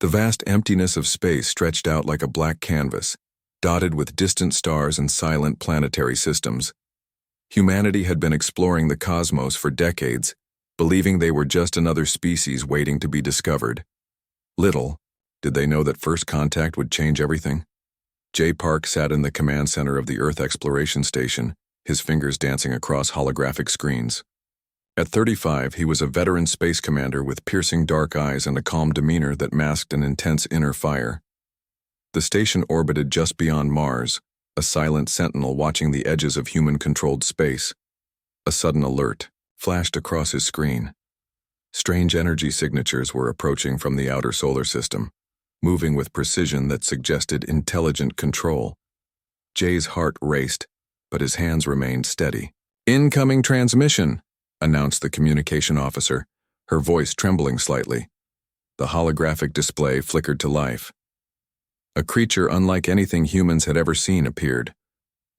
The vast emptiness of space stretched out like a black canvas, dotted with distant stars and silent planetary systems. Humanity had been exploring the cosmos for decades, believing they were just another species waiting to be discovered. Little did they know that first contact would change everything. Jay Park sat in the command center of the Earth Exploration Station, his fingers dancing across holographic screens. At 35, he was a veteran space commander with piercing dark eyes and a calm demeanor that masked an intense inner fire. The station orbited just beyond Mars, a silent sentinel watching the edges of human-controlled space. A sudden alert flashed across his screen. Strange energy signatures were approaching from the outer solar system, moving with precision that suggested intelligent control. Jay's heart raced, but his hands remained steady. "Incoming transmission," announced the communication officer, her voice trembling slightly. The holographic display flickered to life. A creature unlike anything humans had ever seen appeared.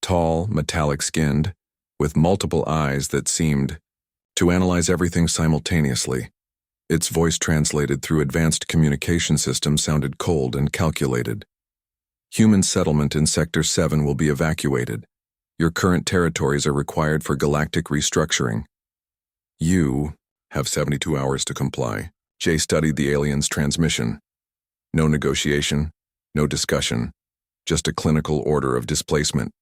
Tall, metallic-skinned, with multiple eyes that seemed to analyze everything simultaneously. Its voice translated through advanced communication systems sounded cold and calculated. "Human settlement in Sector 7 will be evacuated. Your current territories are required for galactic restructuring. You have 72 hours to comply." Jay studied the alien's transmission. No negotiation, no discussion, just a clinical order of displacement.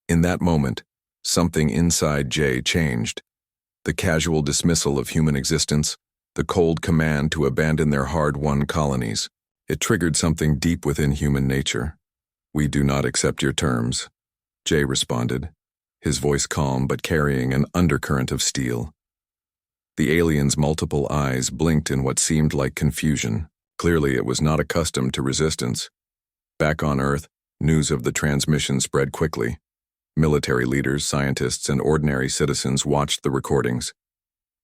In that moment, something inside Jay changed. The casual dismissal of human existence, the cold command to abandon their hard-won colonies. It triggered something deep within human nature. "We do not accept your terms," Jay responded, his voice calm but carrying an undercurrent of steel. The alien's multiple eyes blinked in what seemed like confusion. Clearly, it was not accustomed to resistance. Back on Earth, news of the transmission spread quickly. Military leaders, scientists, and ordinary citizens watched the recordings.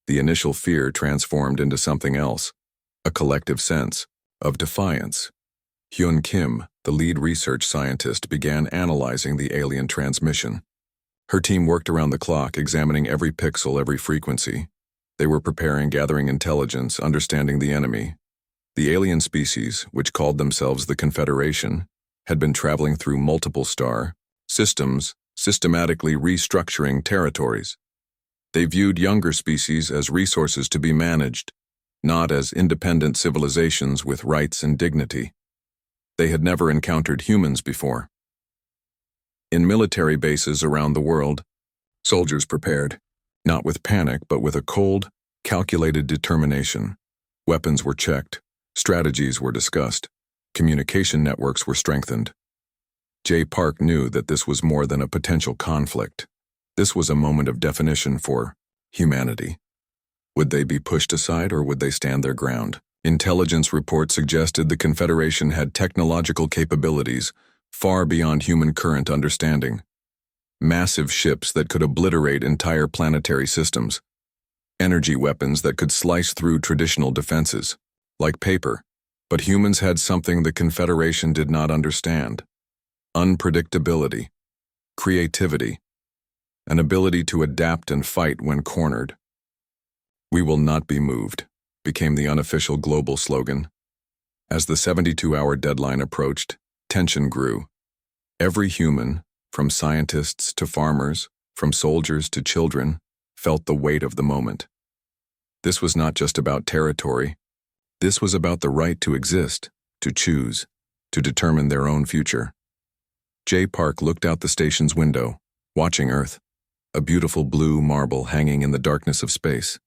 The initial fear transformed into something else, a collective sense of defiance. Hyun Kim, the lead research scientist, began analyzing the alien transmission. Her team worked around the clock, examining every pixel, every frequency. They were preparing, gathering intelligence, understanding the enemy. The alien species, which called themselves the Confederation, had been traveling through multiple star systems, systematically restructuring territories. They viewed younger species as resources to be managed, not as independent civilizations with rights and dignity. They had never encountered humans before. In military bases around the world, soldiers prepared, not with panic but with a cold, calculated determination. Weapons were checked, strategies were discussed, communication networks were strengthened. Jay Park knew that this was more than a potential conflict. This was a moment of definition for humanity. Would they be pushed aside or would they stand their ground? Intelligence reports suggested the Confederation had technological capabilities far beyond human current understanding. Massive ships that could obliterate entire planetary systems. Energy weapons that could slice through traditional defenses, like paper. But humans had something the Confederation did not understand. Unpredictability, creativity, an ability to adapt and fight when cornered. "We will not be moved," became the unofficial global slogan. As the 72-hour deadline approached, tension grew. Every human, from scientists to farmers, from soldiers to children, felt the weight of the moment. This was not just about territory. This was about the right to exist, to choose, to determine their own future. Jay Park looked out the station's window, watching Earth, a beautiful blue marble hanging in the darkness of space.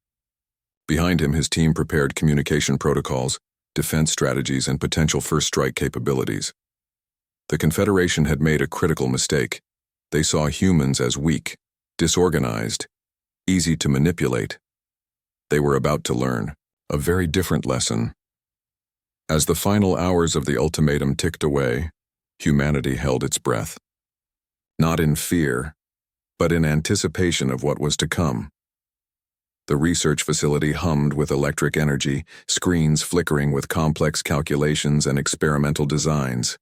Behind him, his team prepared communication protocols, defense strategies, and potential first strike capabilities. The Confederation had made a critical mistake. They saw humans as weak, disorganized, easy to manipulate. They were about to learn a very different lesson. As the final hours of the ultimatum ticked away, humanity held its breath. Not in fear, but in anticipation of what was to come. The research facility hummed with electric energy, screens flickering with complex calculations and experimental designs.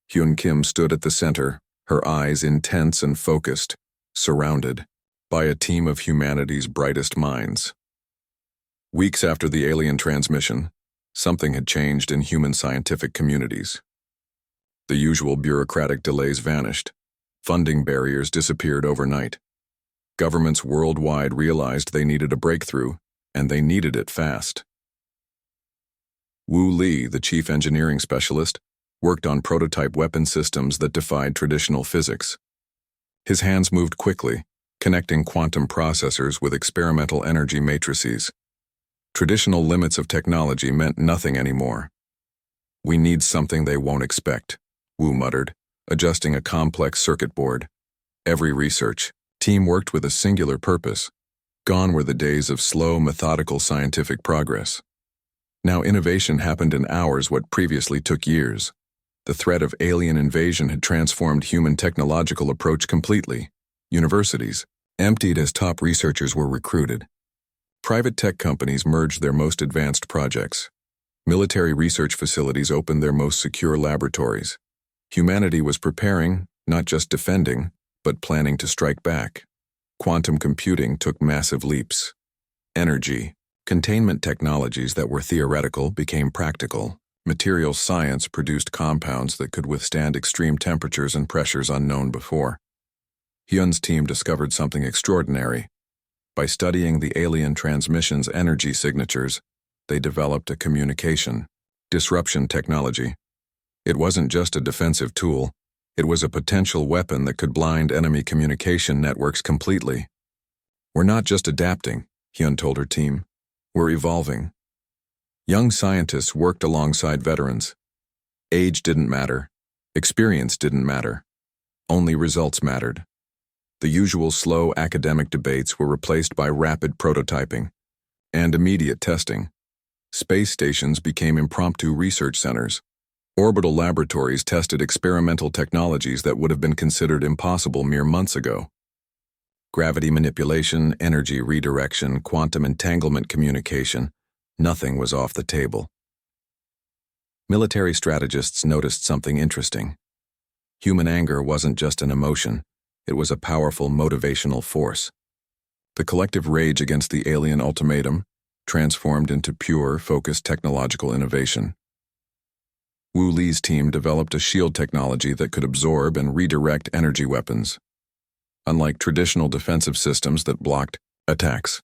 Hyun Kim stood at the center, her eyes intense and focused, surrounded by a team of humanity's brightest minds. Weeks after the alien transmission, Something had changed in human scientific communities. The usual bureaucratic delays vanished. Funding barriers disappeared overnight. Governments worldwide realized they needed a breakthrough, and they needed it fast. Wu Li, the chief engineering specialist, worked on prototype weapon systems that defied traditional physics. His hands moved quickly, connecting quantum processors with experimental energy matrices. Traditional limits of technology meant nothing anymore. "We need something they won't expect," Wu muttered, adjusting a complex circuit board. Every research team worked with a singular purpose. Gone were the days of slow, methodical scientific progress. Now innovation happened in hours what previously took years. The threat of alien invasion had transformed human technological approach completely. Universities emptied as top researchers were recruited. Private tech companies merged their most advanced projects. Military research facilities opened their most secure laboratories. Humanity was preparing, not just defending, but planning to strike back. Quantum computing took massive leaps. Energy, containment technologies that were theoretical became practical. Materials science produced compounds that could withstand extreme temperatures and pressures unknown before. Hyun's team discovered something extraordinary. By studying the alien transmission's energy signatures, they developed a communication disruption technology. It wasn't just a defensive tool, it was a potential weapon that could blind enemy communication networks completely. "We're not just adapting," Hyun told her team. "We're evolving." Young scientists worked alongside veterans. Age didn't matter. Experience didn't matter. Only results mattered. The usual slow academic debates were replaced by rapid prototyping and immediate testing. Space stations became impromptu research centers. Orbital laboratories tested experimental technologies that would have been considered impossible mere months ago. Gravity manipulation, energy redirection, quantum entanglement communication, nothing was off the table. Military strategists noticed something interesting. Human anger wasn't just an emotion, it was a powerful motivational force. The collective rage against the alien ultimatum transformed into pure, focused technological innovation. Wu Li's team developed a shield technology that could absorb and redirect energy weapons. Unlike traditional defensive systems that blocked attacks,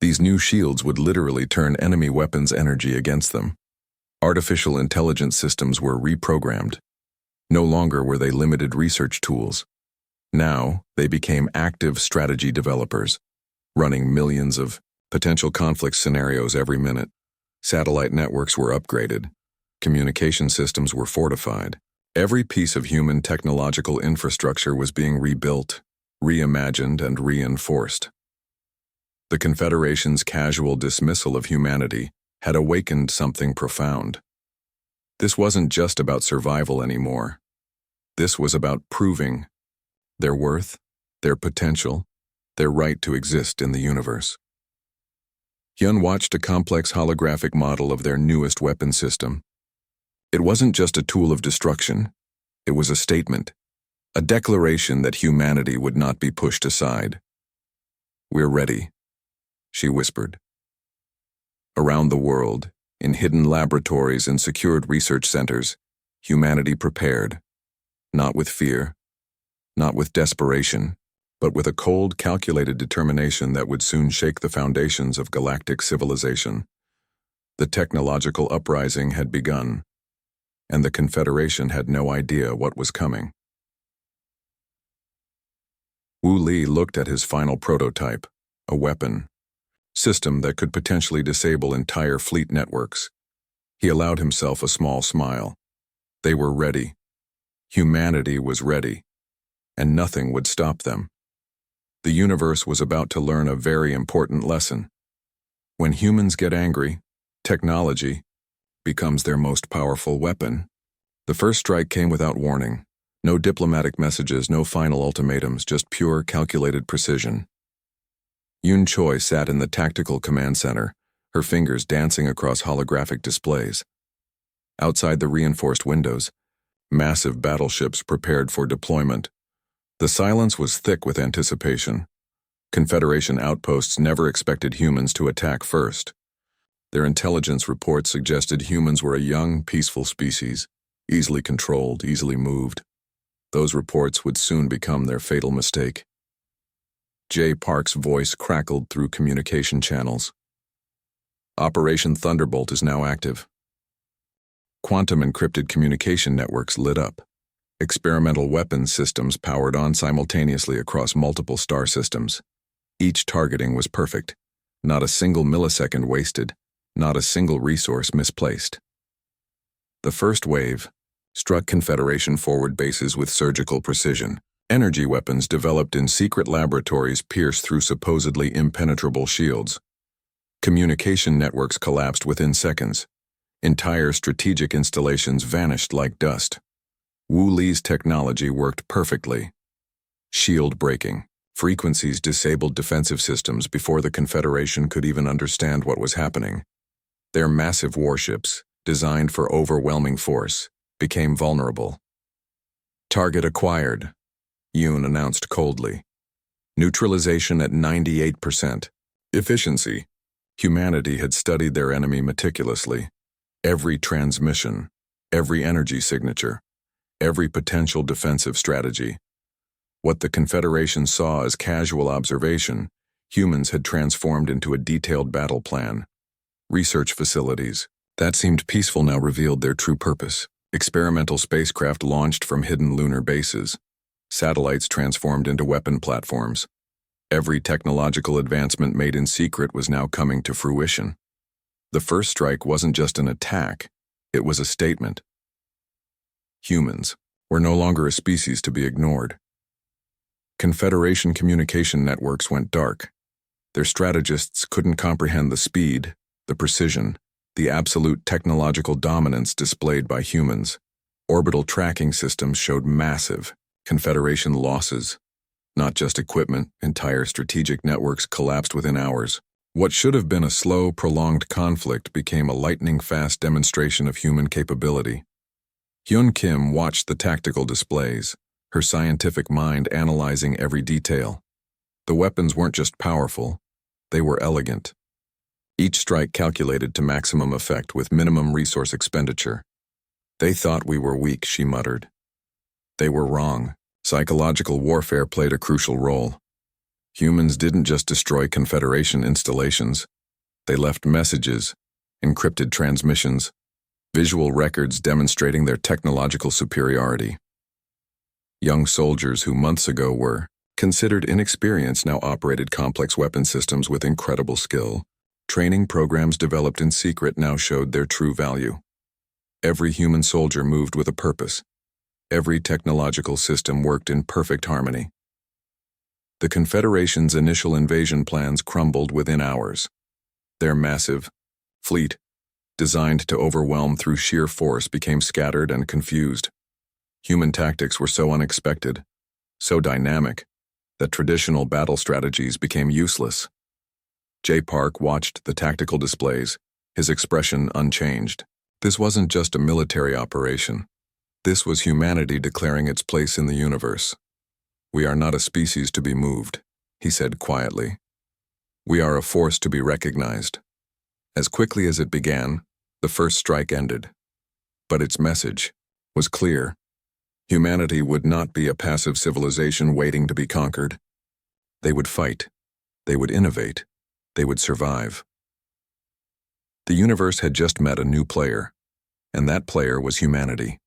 these new shields would literally turn enemy weapons' energy against them. Artificial intelligence systems were reprogrammed. No longer were they limited research tools. Now, they became active strategy developers, running millions of potential conflict scenarios every minute. Satellite networks were upgraded. Communication systems were fortified. Every piece of human technological infrastructure was being rebuilt, reimagined, and reinforced. The Confederation's casual dismissal of humanity had awakened something profound. This wasn't just about survival anymore. This was about proving their worth, their potential, their right to exist in the universe. Hyun watched a complex holographic model of their newest weapon system. It wasn't just a tool of destruction. It was a statement, a declaration that humanity would not be pushed aside. "We're ready," she whispered. Around the world, in hidden laboratories and secured research centers, humanity prepared, not with fear, not with desperation, but with a cold, calculated determination that would soon shake the foundations of galactic civilization. The technological uprising had begun, and the Confederation had no idea what was coming. Wu Li looked at his final prototype, a weapon system that could potentially disable entire fleet networks. He allowed himself a small smile. They were ready. Humanity was ready, and nothing would stop them. The universe was about to learn a very important lesson. When humans get angry, technology becomes their most powerful weapon. The first strike came without warning. No diplomatic messages, no final ultimatums, just pure, calculated precision. Yoon Choi sat in the tactical command center, her fingers dancing across holographic displays. Outside the reinforced windows, massive battleships prepared for deployment. The silence was thick with anticipation. Confederation outposts never expected humans to attack first. Their intelligence reports suggested humans were a young, peaceful species, easily controlled, easily moved. Those reports would soon become their fatal mistake. Jay Park's voice crackled through communication channels. Operation Thunderbolt is now active. Quantum encrypted communication networks lit up. Experimental weapons systems powered on simultaneously across multiple star systems. Each targeting was perfect. Not a single millisecond wasted. Not a single resource misplaced. The first wave struck Confederation forward bases with surgical precision. Energy weapons developed in secret laboratories pierced through supposedly impenetrable shields. Communication networks collapsed within seconds. Entire strategic installations vanished like dust. Wu Li's technology worked perfectly. Shield breaking. Frequencies disabled defensive systems before the Confederation could even understand what was happening. Their massive warships, designed for overwhelming force, became vulnerable. Target acquired, Yoon announced coldly. Neutralization at 98%. Efficiency. Humanity had studied their enemy meticulously. Every transmission, every energy signature, every potential defensive strategy. What the Confederation saw as casual observation, humans had transformed into a detailed battle plan. Research facilities that seemed peaceful now revealed their true purpose. Experimental spacecraft launched from hidden lunar bases. Satellites transformed into weapon platforms. Every technological advancement made in secret was now coming to fruition. The first strike wasn't just an attack, it was a statement. Humans were no longer a species to be ignored. Confederation communication networks went dark. Their strategists couldn't comprehend the speed, the precision, the absolute technological dominance displayed by humans. Orbital tracking systems showed massive Confederation losses. Not just equipment, entire strategic networks collapsed within hours. What should have been a slow, prolonged conflict became a lightning-fast demonstration of human capability. Hyun Kim watched the tactical displays, her scientific mind analyzing every detail. The weapons weren't just powerful, they were elegant. Each strike calculated to maximum effect with minimum resource expenditure. They thought we were weak, she muttered. They were wrong. Psychological warfare played a crucial role. Humans didn't just destroy Confederation installations. They left messages, encrypted transmissions, visual records demonstrating their technological superiority. Young soldiers who months ago were considered inexperienced now operated complex weapon systems with incredible skill. Training programs developed in secret now showed their true value. Every human soldier moved with a purpose. Every technological system worked in perfect harmony. The Confederation's initial invasion plans crumbled within hours. Their massive fleet, designed to overwhelm through sheer force, became scattered and confused. Human tactics were so unexpected, so dynamic, that traditional battle strategies became useless. Jay Park watched the tactical displays, his expression unchanged. This wasn't just a military operation. This was humanity declaring its place in the universe. We are not a species to be moved, he said quietly. We are a force to be recognized. As quickly as it began, the first strike ended. But its message was clear. Humanity would not be a passive civilization waiting to be conquered. They would fight. They would innovate. They would survive. The universe had just met a new player, and that player was humanity.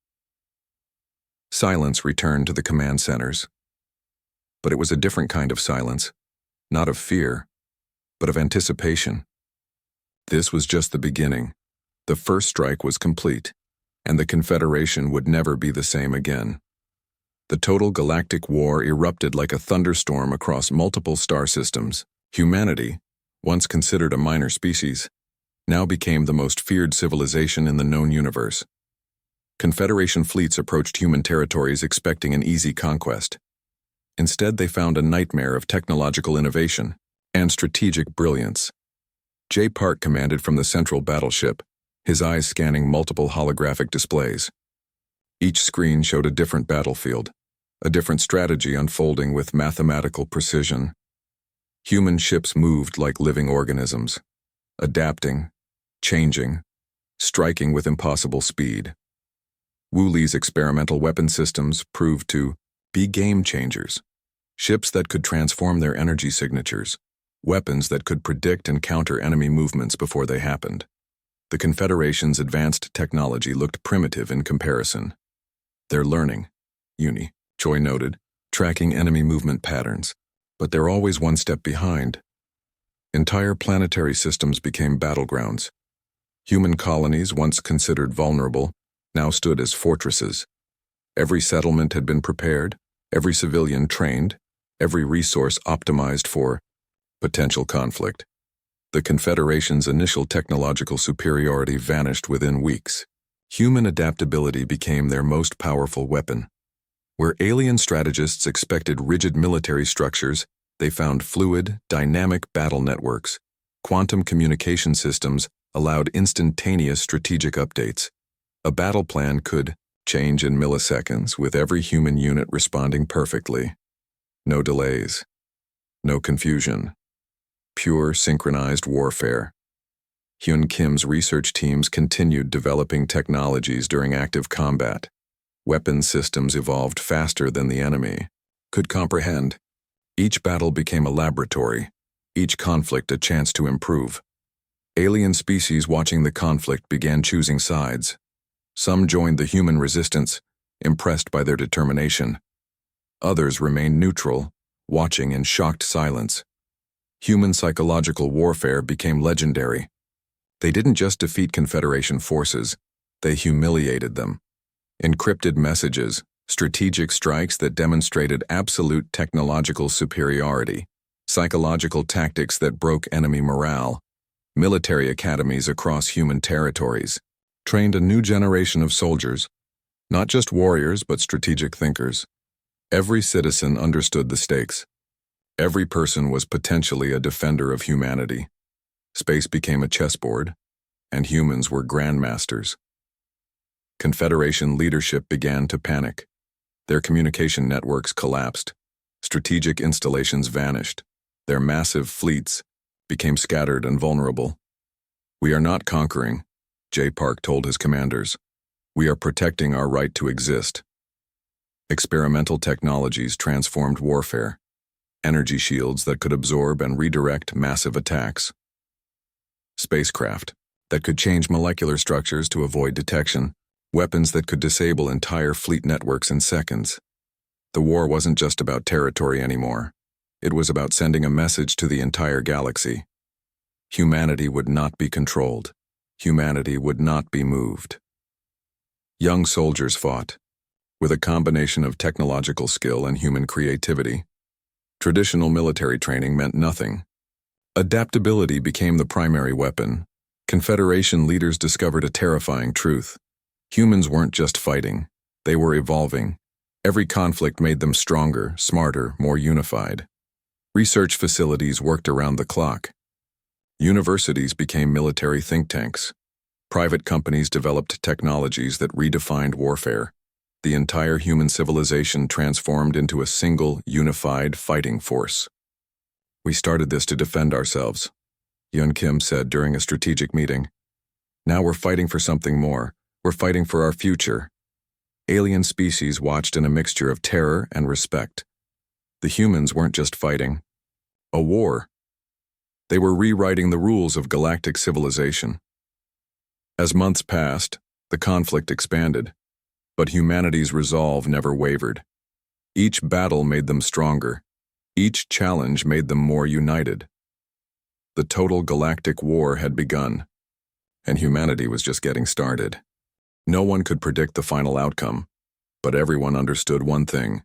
Silence returned to the command centers. But it was a different kind of silence, not of fear, but of anticipation. This was just the beginning. The first strike was complete, and the Confederation would never be the same again. The total galactic war erupted like a thunderstorm across multiple star systems. Humanity, once considered a minor species, now became the most feared civilization in the known universe. Confederation fleets approached human territories expecting an easy conquest. Instead, they found a nightmare of technological innovation and strategic brilliance. Jay Park commanded from the central battleship, his eyes scanning multiple holographic displays. Each screen showed a different battlefield, a different strategy unfolding with mathematical precision. Human ships moved like living organisms, adapting, changing, striking with impossible speed. Wuli's experimental weapon systems proved to be game changers. Ships that could transform their energy signatures, weapons that could predict and counter enemy movements before they happened. The Confederation's advanced technology looked primitive in comparison. They're learning, Choi noted, tracking enemy movement patterns, but they're always one step behind. Entire planetary systems became battlegrounds. Human colonies, once considered vulnerable, now stood as fortresses. Every settlement had been prepared, every civilian trained, every resource optimized for potential conflict. The Confederation's initial technological superiority vanished within weeks. Human adaptability became their most powerful weapon. Where alien strategists expected rigid military structures, they found fluid, dynamic battle networks. Quantum communication systems allowed instantaneous strategic updates. A battle plan could change in milliseconds, with every human unit responding perfectly. No delays. No confusion. Pure, synchronized warfare. Hyun Kim's research teams continued developing technologies during active combat. Weapon systems evolved faster than the enemy could comprehend. Each battle became a laboratory, each conflict a chance to improve. Alien species watching the conflict began choosing sides. Some joined the human resistance, impressed by their determination. Others remained neutral, watching in shocked silence. Human psychological warfare became legendary. They didn't just defeat Confederation forces, they humiliated them. Encrypted messages, strategic strikes that demonstrated absolute technological superiority, psychological tactics that broke enemy morale, military academies across human territories, trained a new generation of soldiers, not just warriors but strategic thinkers. Every citizen understood the stakes. Every person was potentially a defender of humanity. Space became a chessboard, and humans were grandmasters. Confederation leadership began to panic. Their communication networks collapsed. Strategic installations vanished. Their massive fleets became scattered and vulnerable. "We are not conquering," J. Park told his commanders. "We are protecting our right to exist." Experimental technologies transformed warfare. Energy shields that could absorb and redirect massive attacks. Spacecraft that could change molecular structures to avoid detection. Weapons that could disable entire fleet networks in seconds. The war wasn't just about territory anymore. It was about sending a message to the entire galaxy. Humanity would not be controlled. Humanity would not be moved. Young soldiers fought, with a combination of technological skill and human creativity. Traditional military training meant nothing. Adaptability became the primary weapon. Confederation leaders discovered a terrifying truth. Humans weren't just fighting, they were evolving. Every conflict made them stronger, smarter, more unified. Research facilities worked around the clock. Universities became military think tanks. Private companies developed technologies that redefined warfare. The entire human civilization transformed into a single, unified fighting force. "We started this to defend ourselves," Hyun Kim said during a strategic meeting. "Now we're fighting for something more. We're fighting for our future." Alien species watched in a mixture of terror and respect. The humans weren't just fighting a war. They were rewriting the rules of galactic civilization. As months passed, the conflict expanded, but humanity's resolve never wavered. Each battle made them stronger. Each challenge made them more united. The total galactic war had begun, and humanity was just getting started. No one could predict the final outcome, but everyone understood one thing.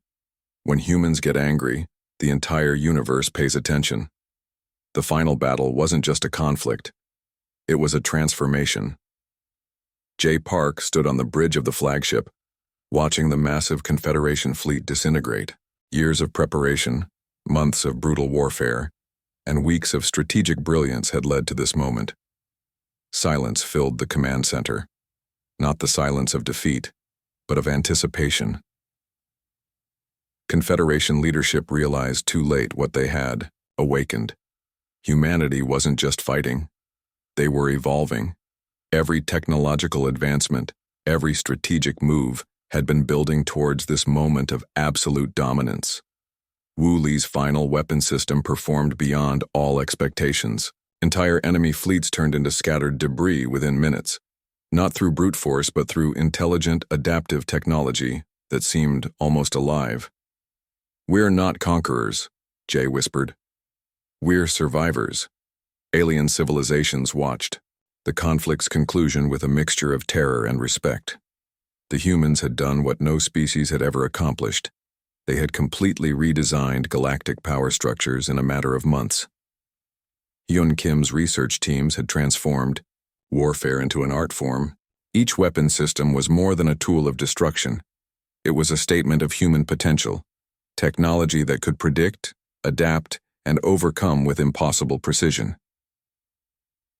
When humans get angry, the entire universe pays attention. The final battle wasn't just a conflict. It was a transformation. J. Park stood on the bridge of the flagship, watching the massive Confederation fleet disintegrate. Years of preparation, months of brutal warfare, and weeks of strategic brilliance had led to this moment. Silence filled the command center. Not the silence of defeat, but of anticipation. Confederation leadership realized too late what they had awakened. Humanity wasn't just fighting. They were evolving, Every technological advancement, every strategic move had been building towards this moment of absolute dominance. Wu Li's final weapon system performed beyond all expectations. Entire enemy fleets turned into scattered debris within minutes, not through brute force but through intelligent, adaptive technology that seemed almost alive. "We're not conquerors," Jay whispered. "We're survivors." Alien civilizations watched, the conflict's conclusion with a mixture of terror and respect. The humans had done what no species had ever accomplished. They had completely redesigned galactic power structures in a matter of months. Yun Kim's research teams had transformed warfare into an art form. Each weapon system was more than a tool of destruction. It was a statement of human potential, technology that could predict, adapt, and overcome with impossible precision.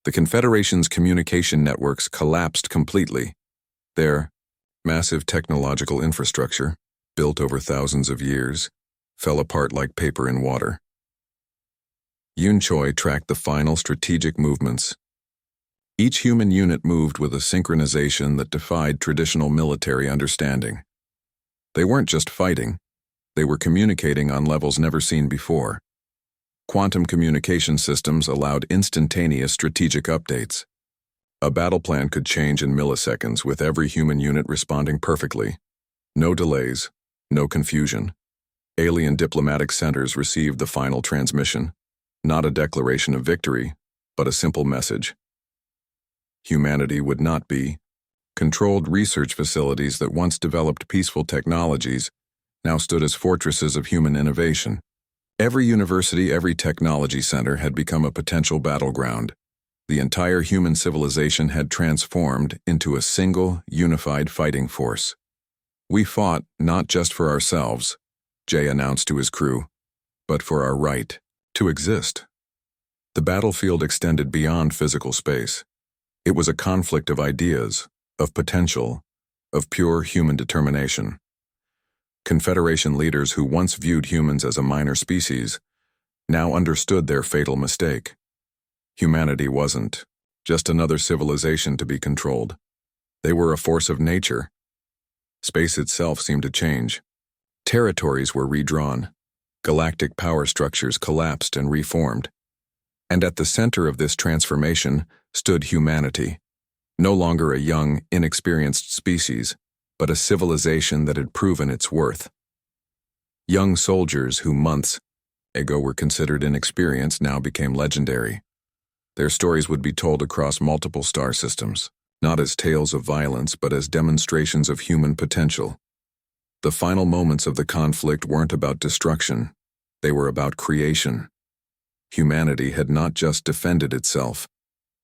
The Confederation's communication networks collapsed completely. Their massive technological infrastructure, built over thousands of years, fell apart like paper in water. Yun Choi tracked the final strategic movements. Each human unit moved with a synchronization that defied traditional military understanding. They weren't just fighting, they were communicating on levels never seen before. Quantum communication systems allowed instantaneous strategic updates. A battle plan could change in milliseconds with every human unit responding perfectly. No delays, no confusion. Alien diplomatic centers received the final transmission, not a declaration of victory, but a simple message. Humanity would not be. Controlled research facilities that once developed peaceful technologies now stood as fortresses of human innovation. Every university, every technology center had become a potential battleground. The entire human civilization had transformed into a single, unified fighting force. "We fought not just for ourselves," Jay announced to his crew, "but for our right to exist." The battlefield extended beyond physical space. It was a conflict of ideas, of potential, of pure human determination. Confederation leaders who once viewed humans as a minor species now understood their fatal mistake. Humanity wasn't just another civilization to be controlled. They were a force of nature. Space itself seemed to change. Territories were redrawn. Galactic power structures collapsed and reformed. And at the center of this transformation stood humanity, no longer a young, inexperienced species, but a civilization that had proven its worth. Young soldiers who months ago were considered inexperienced now became legendary. Their stories would be told across multiple star systems, not as tales of violence but as demonstrations of human potential. The final moments of the conflict weren't about destruction, they were about creation. Humanity had not just defended itself,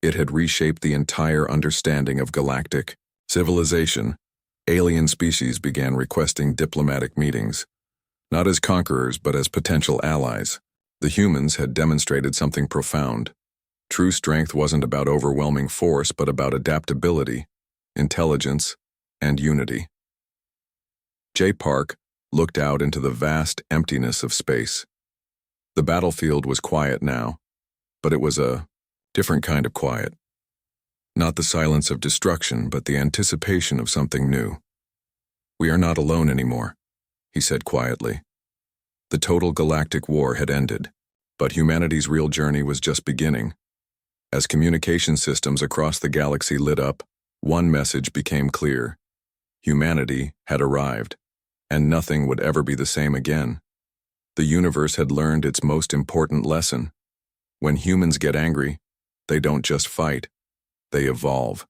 it had reshaped the entire understanding of galactic civilization. Alien species began requesting diplomatic meetings, not as conquerors but as potential allies. The humans had demonstrated something profound. True strength wasn't about overwhelming force but about adaptability, intelligence, and unity. Jay Park looked out into the vast emptiness of space. The battlefield was quiet now, but it was a different kind of quiet. Not the silence of destruction, but the anticipation of something new. "We are not alone anymore," he said quietly. The total galactic war had ended, but humanity's real journey was just beginning. As communication systems across the galaxy lit up, one message became clear. Humanity had arrived, and nothing would ever be the same again. The universe had learned its most important lesson. When humans get angry, they don't just fight, they evolve.